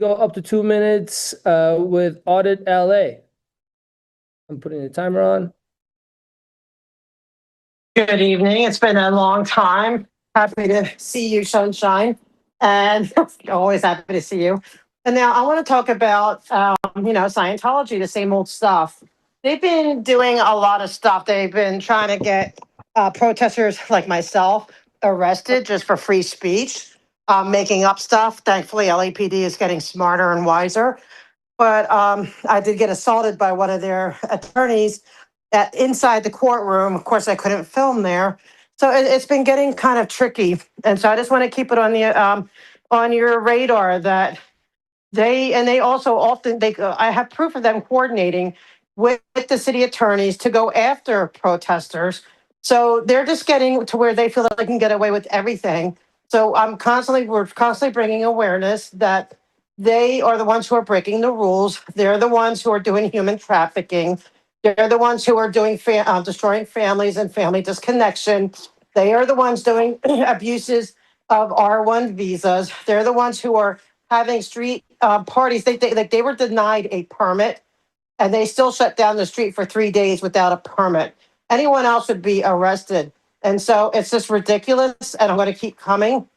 Go up to 2 minutes with Audit LA. I'm putting the timer on. Good evening. It's been a long time. Happy to see you, Sunshine, and always happy to see you. And now I want to talk about, Scientology, the same old stuff. They've been doing a lot of stuff. They've been trying to get protesters like myself arrested just for free speech, making up stuff. Thankfully, LAPD is getting smarter and wiser. But I did get assaulted by one of their attorneys inside the courtroom. Of course, I couldn't film there, so it's been getting kind of tricky. And so I just want to keep it on your radar that they also often I have proof of them coordinating with the city attorneys to go after protesters. So they're just getting to where they feel that they can get away with everything. So we're constantly bringing awareness that they are the ones who are breaking the rules. They're the ones who are doing human trafficking. They're the ones who are doing destroying families and family disconnection. They are the ones doing abuses of R1 visas. They're the ones who are having street parties. They were denied a permit, and they still shut down the street for 3 days without a permit. Anyone else would be arrested. And so it's just ridiculous. And I'm going to keep coming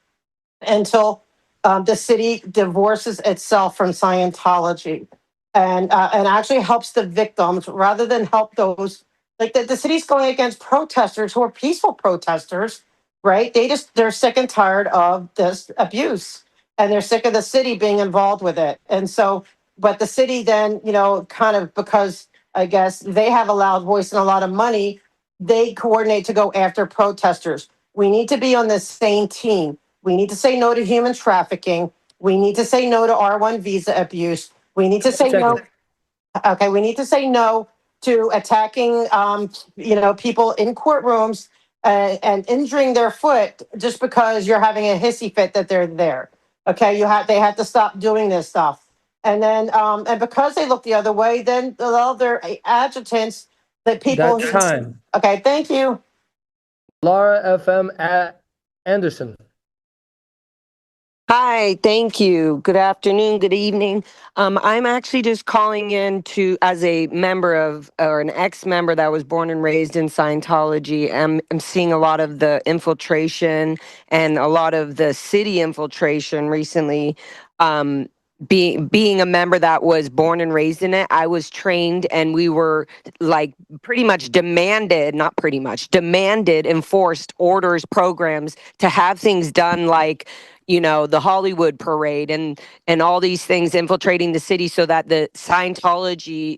until the city divorces itself from Scientology and actually helps the victims rather than help those. Like the city's going against protesters who are peaceful protesters, right? They're sick and tired of this abuse, and they're sick of the city being involved with it. And so, but the city then, kind of, because I guess they have a loud voice and a lot of money, they coordinate to go after protesters. We need to be on the same team. We need to say no to human trafficking. We need to say no to R1 visa abuse. We need to say no. Okay, we need to say no to attacking, people in courtrooms and injuring their foot just because you're having a hissy fit that they're there. Okay, they had to stop doing this stuff. And then, and because they look the other way, then all their adjutants that people. That's time. Okay, thank you. Laura FM at Anderson. Hi, thank you. Good afternoon, good evening. I'm actually just calling in as a member of, or an ex-member that was born and raised in Scientology. I'm seeing a lot of the infiltration and a lot of the city infiltration recently. Being a member that was born and raised in it, I was trained, and we were like demanded, enforced orders, programs to have things done like, the Hollywood parade and all these things infiltrating the city so that the Scientology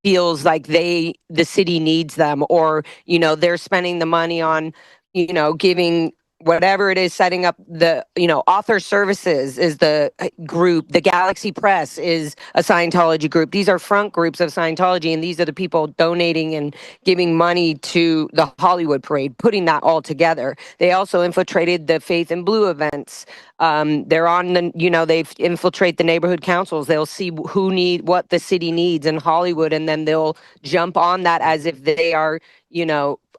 feels like the city needs them, or, they're spending the money on, giving whatever it is, setting up the, Author Services is the group, the Galaxy Press is a Scientology group. These are front groups of Scientology, and these are the people donating and giving money to the Hollywood parade, putting that all together. They also infiltrated the Faith in Blue events. They're on the, they infiltrate the neighborhood councils. They'll see what the city needs in Hollywood, and then they'll jump on that as if they are,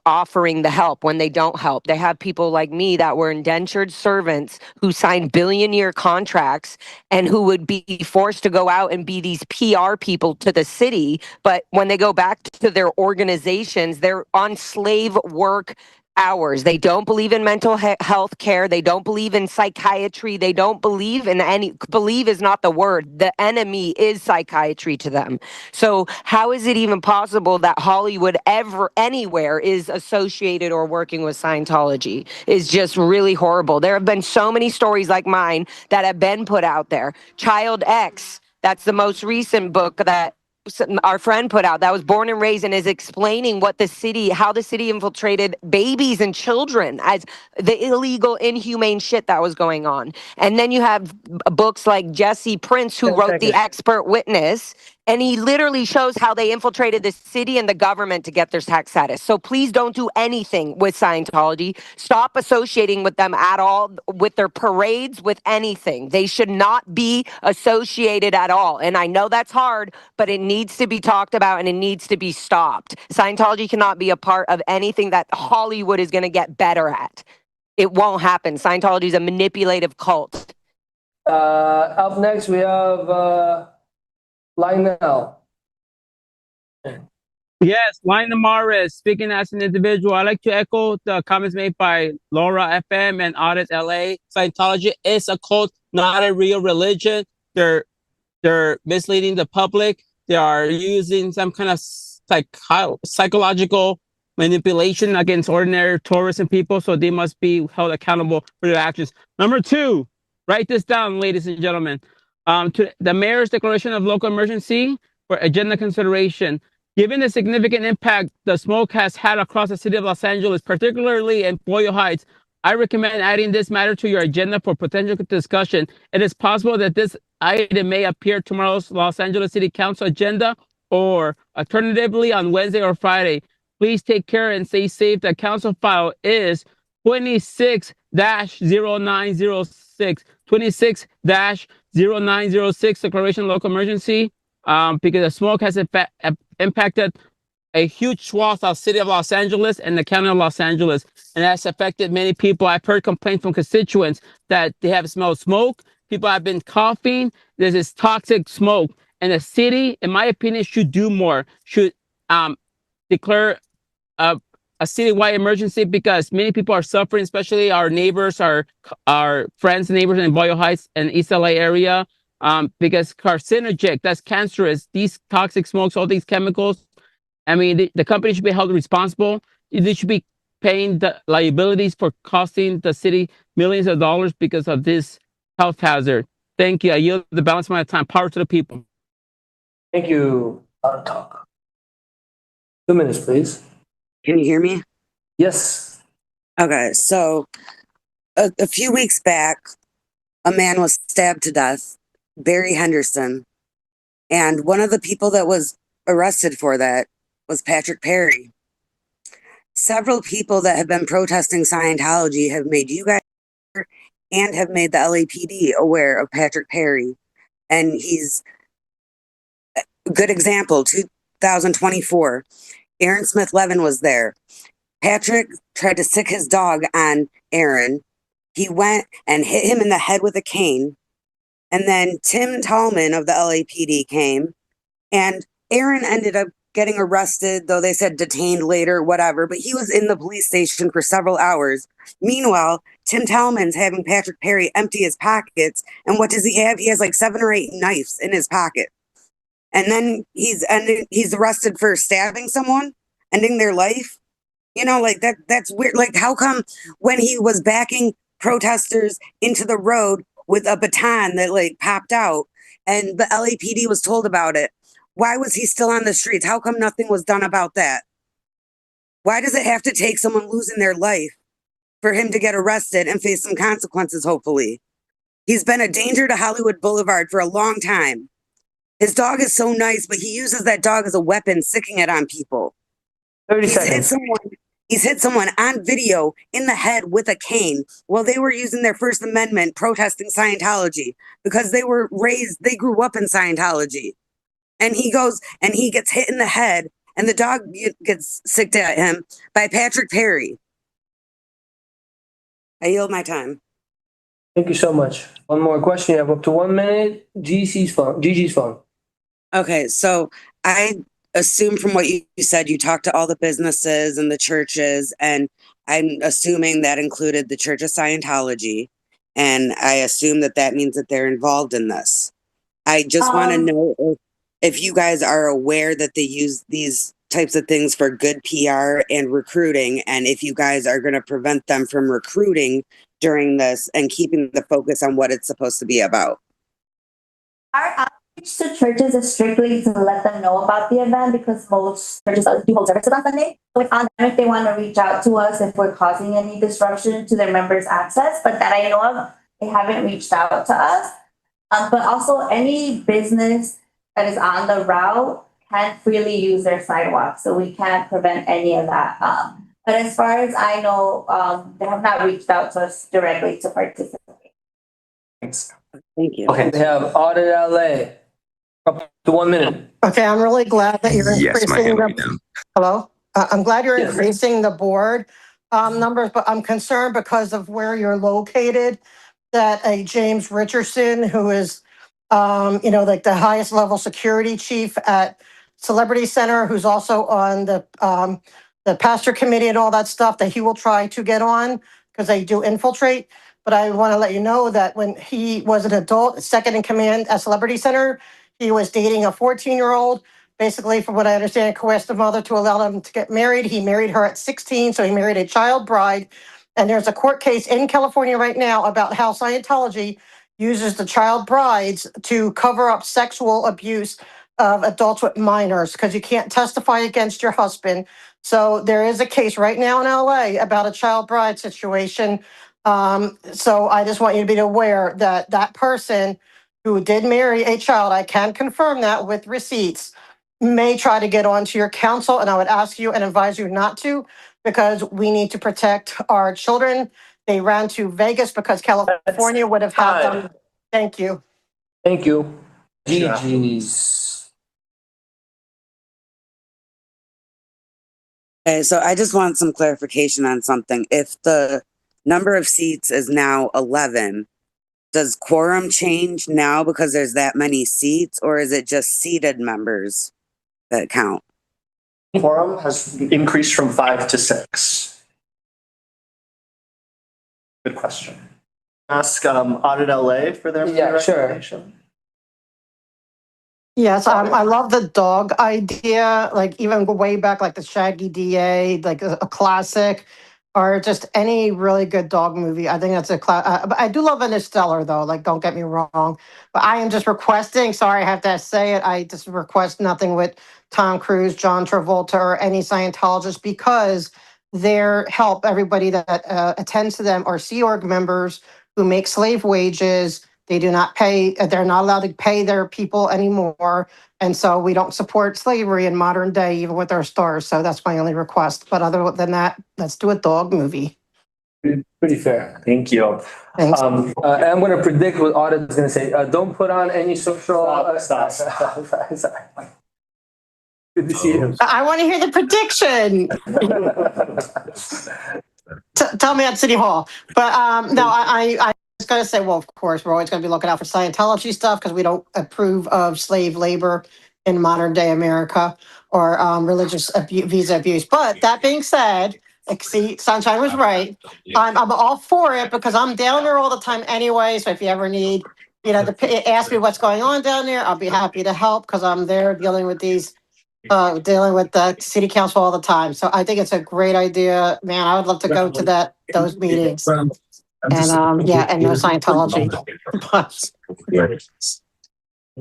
offering the help when they don't help. They have people like me that were indentured servants who signed billion-year contracts and who would be forced to go out and be these PR people to the city. But when they go back to their organizations, they're on slave work hours. They don't believe in mental health care. They don't believe in psychiatry. They don't believe in believe is not the word. The enemy is psychiatry to them. So how is it even possible that Hollywood anywhere is associated or working with Scientology? Is just really horrible. There have been so many stories like mine that have been put out there. Child X, that's the most recent book that our friend put out, that was born and raised and is explaining how the city infiltrated babies and children as the illegal, inhumane shit that was going on. And then you have books like Jesse Prince, who wrote The Expert Witness, and he literally shows how they infiltrated the city and the government to get their tax status. So please don't do anything with Scientology. Stop associating with them at all, with their parades, with anything. They should not be associated at all. And I know that's hard, but it needs to be talked about and it needs to be stopped. Scientology cannot be a part of anything that Hollywood is going to get better at. It won't happen. Scientology is a manipulative cult. Up next, we have Lionel. Yes, Lionel Morris, speaking as an individual, I'd like to echo the comments made by Laura FM and Audit LA. Scientology is a cult, not a real religion. They're misleading the public. They are using some kind of psychological manipulation against ordinary tourists and people, so they must be held accountable for their actions. Number two, write this down, ladies and gentlemen. To the mayor's declaration of local emergency for agenda consideration. Given the significant impact the smoke has had across the city of Los Angeles, particularly in Boyle Heights, I recommend adding this matter to your agenda for potential discussion. It is possible that this item may appear tomorrow's Los Angeles City Council agenda or alternatively on Wednesday or Friday. Please take care and stay safe. The council file is 26-0906, 26-0906, declaration of local emergency, because the smoke has impacted a huge swath of the city of Los Angeles and the county of Los Angeles, and that's affected many people. I've heard complaints from constituents that they have smelled smoke. People have been coughing. There's this toxic smoke, and the city, in my opinion, should do more. Should declare a citywide emergency because many people are suffering, especially our neighbors, our friends and neighbors in Boyle Heights and East LA area, because carcinogenic, that's cancerous. These toxic smokes, all these chemicals. I mean, the company should be held responsible. They should be paying the liabilities for costing the city millions of dollars because of this health hazard. Thank you. I yield the balance of my time. Power to the people. Thank you. Talk. 2 minutes, please. Can you hear me? Yes. Okay, so a few weeks back, a man was stabbed to death, Barry Henderson, and one of the people that was arrested for that was Patrick Perry. Several people that have been protesting Scientology have made you guys and have made the LAPD aware of Patrick Perry, and he's a good example. 2024. Aaron Smith Levin was there. Patrick tried to sick his dog on Aaron. He went and hit him in the head with a cane. And then Tim Tallman of the LAPD came, and Aaron ended up getting arrested, though they said detained later, whatever. But he was in the police station for several hours. Meanwhile, Tim Tallman's having Patrick Perry empty his pockets. And what does he have? He has like 7 or 8 knives in his pocket. And then he's arrested for stabbing someone, ending their life. You know, like that's weird. Like, how come when he was backing protesters into the road with a baton that like popped out and the LAPD was told about it, why was he still on the streets? How come nothing was done about that? Why does it have to take someone losing their life for him to get arrested and face some consequences, hopefully? He's been a danger to Hollywood Boulevard for a long time. His dog is so nice, but he uses that dog as a weapon, sicking it on people. 30 seconds. He's hit someone on video in the head with a cane while they were using their First Amendment protesting Scientology because they grew up in Scientology. And he goes and he gets hit in the head and the dog gets sicked at him by Patrick Perry. I yield my time. Thank you so much. One more question. You have up to 1 minute. Gigi's phone. Okay, so I assume from what you said, you talked to all the businesses and the churches, and I'm assuming that included the Church of Scientology, and I assume that means that they're involved in this. I just want to know if you guys are aware that they use these types of things for good PR and recruiting, and if you guys are going to prevent them from recruiting during this and keeping the focus on what it's supposed to be about. Our outreach to churches is strictly to let them know about the event because most churches do hold services on Sunday. So it's on them if they want to reach out to us if we're causing any disruption to their members' access. But that I know of, they haven't reached out to us. But also any business that is on the route can freely use their sidewalk. So we can't prevent any of that. But as far as I know, they have not reached out to us directly to participate. Thanks. Thank you. Okay. We have Audit LA. Up to 1 minute. Okay, I'm really glad that you're Yes, my increasing hand will be down. Hello? I'm glad you're Yes. increasing the board numbers, but I'm concerned because of where you're located. that a James Richardson, who is, like the highest level security chief at Celebrity Center, who's also on the pastor committee and all that stuff, that he will try to get on because they do infiltrate. But I want to let you know that when he was an adult, second in command at Celebrity Center, he was dating a 14-year-old. Basically, from what I understand, coerced the mother to allow them to get married. He married her at 16, so he married a child bride. And there's a court case in California right now about how Scientology uses the child brides to cover up sexual abuse of adults with minors because you can't testify against your husband. So there is a case right now in LA about a child bride situation. So I just want you to be aware that that person who did marry a child, I can confirm that with receipts, may try to get onto your counsel, and I would ask you and advise you not to, because we need to protect our children. They ran to Vegas because California would have had them. Thank you. Thank you. GG's. Okay, so I just want some clarification on something. If the number of seats is now 11, does quorum change now because there's that many seats, or is it just seated members that count? Quorum has increased from 5 to 6. Good question. Ask Audit LA for their recommendation. Yes, I love the dog idea, like even go way back, like the Shaggy DA, like a classic, or just any really good dog movie. I think that's a class. But I do love Interstellar, though. Like, don't get me wrong. But I am just requesting. Sorry, I have to say it. I just request nothing with Tom Cruise, John Travolta, or any Scientologist, because their help, everybody that attends to them, are Sea Org members who make slave wages. They do not pay. They're not allowed to pay their people anymore. And so we don't support slavery in modern day, even with our stars. So that's my only request. But other than that, let's do a dog movie. Pretty fair. Thank you. Thanks. And I'm going to predict what Audit is going to say. Don't put on any social. Stop. Sorry. Good to see you. I want to hear the prediction. Tell me at City Hall. But no, I was going to say, well, of course, we're always going to be looking out for Scientology stuff because we don't approve of slave labor in modern day America or religious visa abuse. But that being said, like, see, Sunshine was right. I'm all for it because I'm down there all the time anyway. So if you ever need, to ask me what's going on down there, I'll be happy to help because I'm there dealing with the city council all the time. So I think it's a great idea, man. I would love to go to those meetings. And and no Scientology.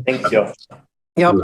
Thank you. Yep.